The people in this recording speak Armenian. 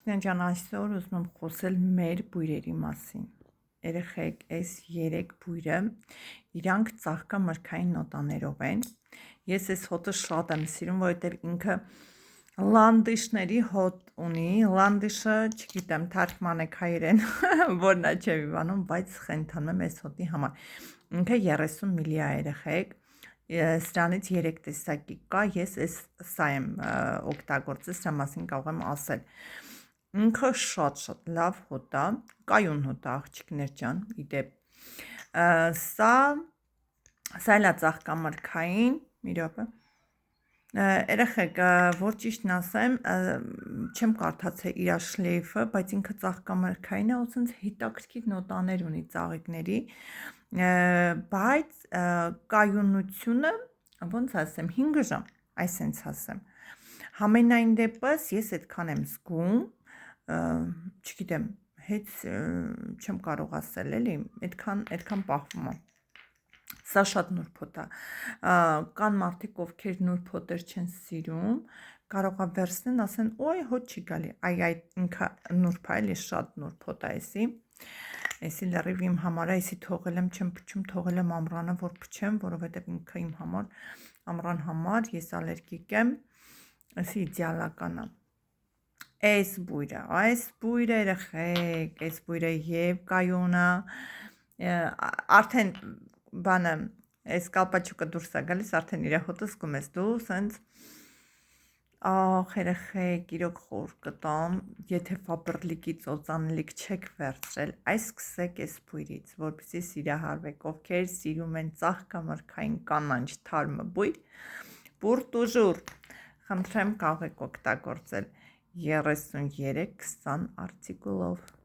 Աղջիկներ ջան, այսօր ուզում եմ խոսել մեր բույրերի մասին։ Երեխեք, այս 3 բույրը իրանք ծաղկամրգային նոտաներով են։ Ես այս հոտը շատ եմ սիրում, որովհետև ինքը լանդիշների հոտ ունի։ Լանդիշը, չգիտեմ, թարգմանեք հայերեն, որն է չեմ իմանում, բայց խենթանում եմ այս հոտի համար։ Ինքը 30 միլի է երեխեք։ Սրանից 3 տեսակի կա, ես սա եմ օգտագործել, սրա մասին կարող եմ ասել։ Ինքը շատ լավ հոտ է, կայուն հոտ է, աղջիկներ ջան, իդեպ։ Սա էլ է ծաղկամրգային, մի րոպե։ Երեխեք, որ ճիշտն ասեմ, չեմ կարդացել իր շլեյֆը, բայց ինքը ծաղկամրգային է, ոսենց հետաքրքիր նոտաներ ունի ծաղիկների, բայց կայունությունը, ոնց ասեմ, 5 ժամ, այսենց ասեմ։ Համենայն դեպս ես այդքան եմ զգում, չգիտեմ, հետ չեմ կարող ասել, էլի, այդքան պահվում է։ Սա շատ նուրբ հոտ է։ Կան մարդիկ, ովքեր նուրբ հոտեր չեն սիրում, կարող է վերցնեն, ասեն, ոյ, հոտ չի գալի։ Այ ինքը նուրբ է, էլի շատ նուրբ հոտ է էսի։ Էսի լրիվ իմ համար է, էսի թողել եմ, չեմ փչում, թողել եմ ամռանը, որ փչեմ, որովհետև ինքը իմ համար ամռան համար, ես ալերգիկ եմ, էսի իդեալական է։ Այս բույրը երեխեք, այս բույրը եւ կայուն է, արդեն բանը, այս կալպաչուկը դուրս է գալիս, արդեն իր հոտը զգում ես դու, սենց, աղ, երեխեք, իրոք խոր կտամ, եթե ֆաբրլիկից օծանելիք չեք վերցրել, այս սկսեք այս բույրից, որպեսզի սիրահարվեք, ովքեր սիրում են ծաղկամրգային կանաչ թարմը բույր, pour toujours, խնդրեմ կարող եք օգտագործել 33-20 արտիկուլով։